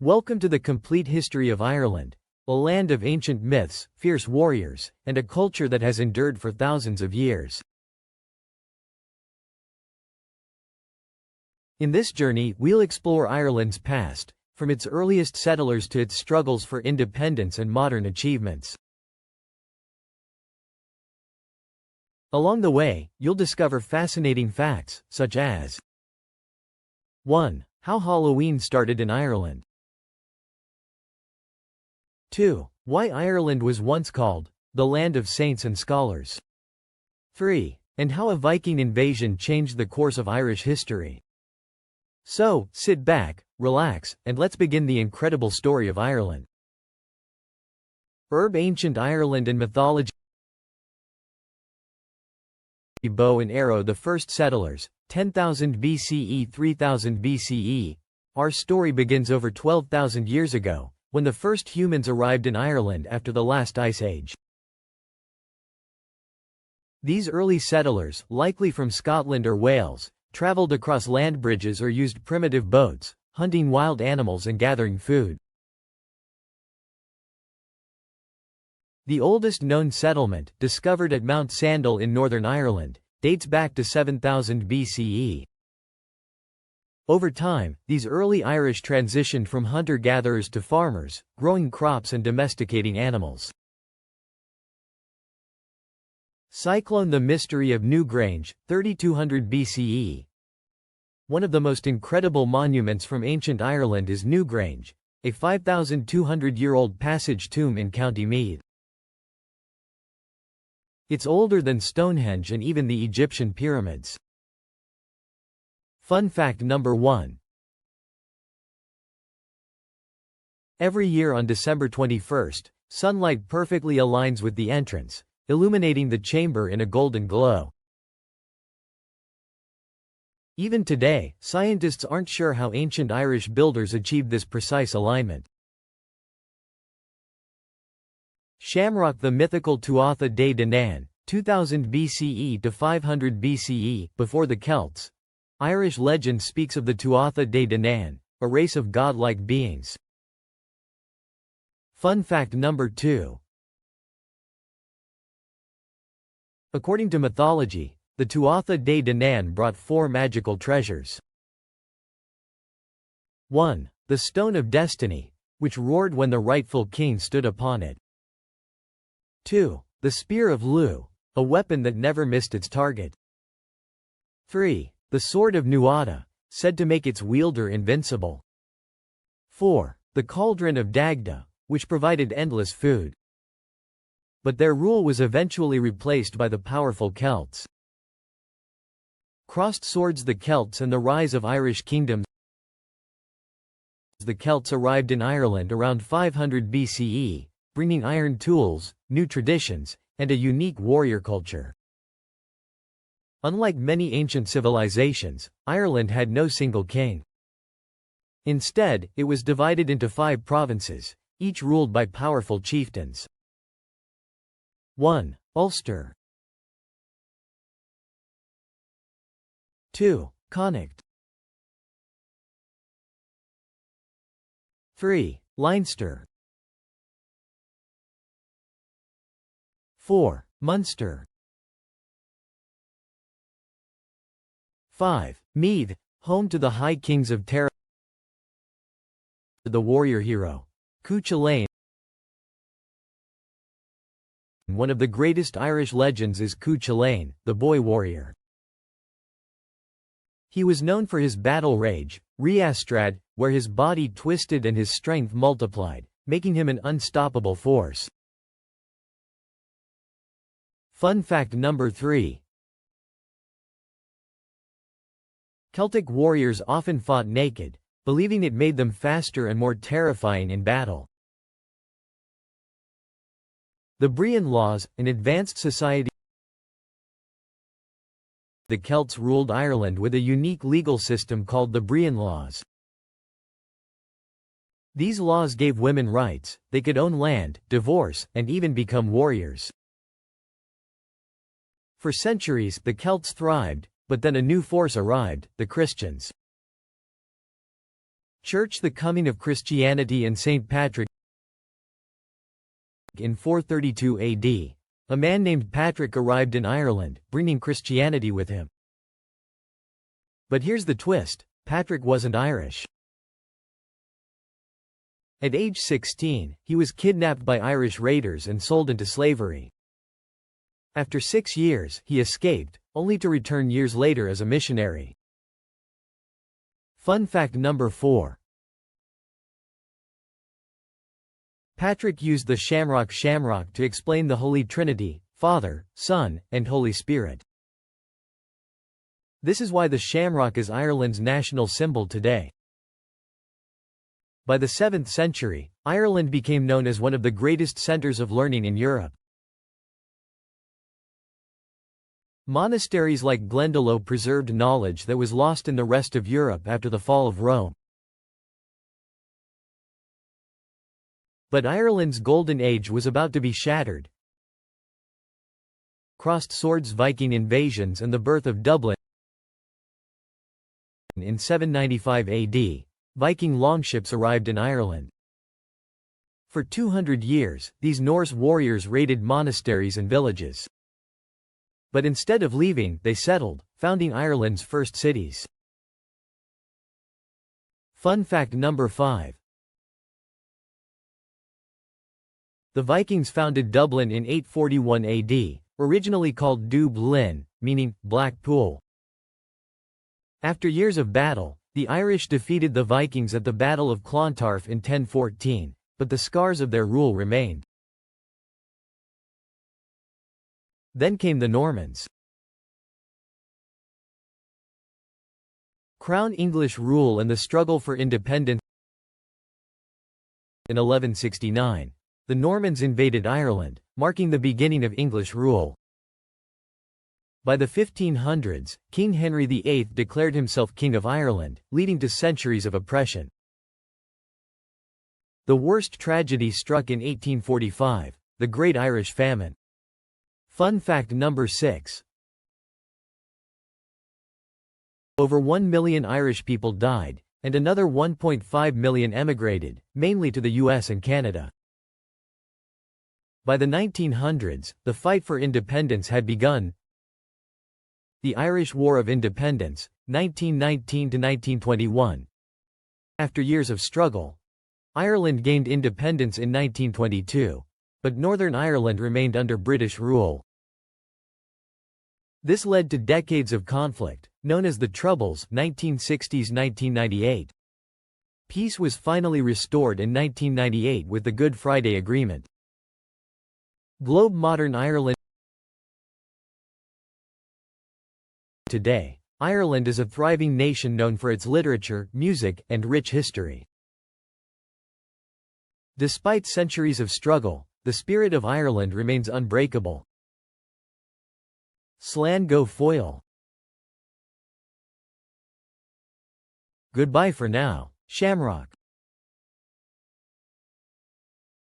Welcome to the complete history of Ireland, a land of ancient myths, fierce warriors, and a culture that has endured for thousands of years. In this journey, we'll explore Ireland's past, from its earliest settlers to its struggles for independence and modern achievements. Along the way, you'll discover fascinating facts, such as 1. How Halloween started in Ireland. 2. Why Ireland was once called the land of saints and scholars. 3. And how a Viking invasion changed the course of Irish history. So, sit back, relax, and let's begin the incredible story of Ireland. Ancient Ireland and mythology. Bow and arrow. The first settlers, 10,000 BCE 3000 BCE. Our story begins over 12,000 years ago, when the first humans arrived in Ireland after the last ice age. These early settlers, likely from Scotland or Wales, traveled across land bridges or used primitive boats, hunting wild animals and gathering food. The oldest known settlement, discovered at Mount Sandal in Northern Ireland, dates back to 7000 BCE. Over time, these early Irish transitioned from hunter-gatherers to farmers, growing crops and domesticating animals. Cyclone. The mystery of Newgrange, 3200 BCE. One of the most incredible monuments from ancient Ireland is Newgrange, a 5,200-year-old passage tomb in County Meath. It's older than Stonehenge and even the Egyptian pyramids. Fun fact number 1. Every year on December 21st, sunlight perfectly aligns with the entrance, illuminating the chamber in a golden glow. Even today, scientists aren't sure how ancient Irish builders achieved this precise alignment. Shamrock. The mythical Tuatha Dé Danann, 2000 BCE to 500 BCE, before the Celts. Irish legend speaks of the Tuatha Dé Danann, a race of godlike beings. Fun fact number 2. According to mythology, the Tuatha Dé Danann brought 4 magical treasures. 1. The Stone of Destiny, which roared when the rightful king stood upon it. 2. The Spear of Lugh, a weapon that never missed its target. 3. The Sword of Nuada, said to make its wielder invincible. 4. The Cauldron of Dagda, which provided endless food. But their rule was eventually replaced by the powerful Celts. Crossed swords. The Celts and the rise of Irish kingdoms. The Celts arrived in Ireland around 500 BCE, bringing iron tools, new traditions, and a unique warrior culture. Unlike many ancient civilizations, Ireland had no single king. Instead, it was divided into 5 provinces, each ruled by powerful chieftains. 1. Ulster. 2. Connacht. 3. Leinster. 4. Munster. 5. Meath, home to the High Kings of Tara. The warrior hero, Cuchulainn. One of the greatest Irish legends is Cuchulainn, the boy warrior. He was known for his battle rage, Riastrad, where his body twisted and his strength multiplied, making him an unstoppable force. Fun fact number 3. Celtic warriors often fought naked, believing it made them faster and more terrifying in battle. The Brehon laws, an advanced society. The Celts ruled Ireland with a unique legal system called the Brehon laws. These laws gave women rights, they could own land, divorce, and even become warriors. For centuries, the Celts thrived, but then a new force arrived, the Christians. Church. The coming of Christianity and St. Patrick. In 432 AD, a man named Patrick arrived in Ireland, bringing Christianity with him. But here's the twist: Patrick wasn't Irish. At age 16, he was kidnapped by Irish raiders and sold into slavery. After 6 years, he escaped, only to return years later as a missionary. Fun fact number 4. Patrick used the shamrock to explain the Holy Trinity, Father, Son, and Holy Spirit. This is why the shamrock is Ireland's national symbol today. By the 7th century, Ireland became known as one of the greatest centers of learning in Europe. Monasteries like Glendalough preserved knowledge that was lost in the rest of Europe after the fall of Rome. But Ireland's golden age was about to be shattered. Crossed swords, Viking invasions, and the birth of Dublin. In 795 AD, Viking longships arrived in Ireland. For 200 years, these Norse warriors raided monasteries and villages. But instead of leaving, they settled, founding Ireland's first cities. Fun fact number 5. The Vikings founded Dublin in 841 AD, originally called Dublin, meaning Black Pool. After years of battle, the Irish defeated the Vikings at the Battle of Clontarf in 1014, but the scars of their rule remained. Then came the Normans. Crown English rule and the struggle for independence. In 1169, the Normans invaded Ireland, marking the beginning of English rule. By the 1500s, King Henry VIII declared himself King of Ireland, leading to centuries of oppression. The worst tragedy struck in 1845, the Great Irish Famine. Fun fact number 6. Over 1 million Irish people died, and another 1.5 million emigrated, mainly to the US and Canada. By the 1900s, the fight for independence had begun. The Irish War of Independence, 1919 to 1921. After years of struggle, Ireland gained independence in 1922, but Northern Ireland remained under British rule. This led to decades of conflict, known as the Troubles, 1960s–1998. Peace was finally restored in 1998 with the Good Friday Agreement. Globe. Modern Ireland. Today, Ireland is a thriving nation known for its literature, music, and rich history. Despite centuries of struggle, the spirit of Ireland remains unbreakable. Slán go foil. Goodbye for now, Shamrock.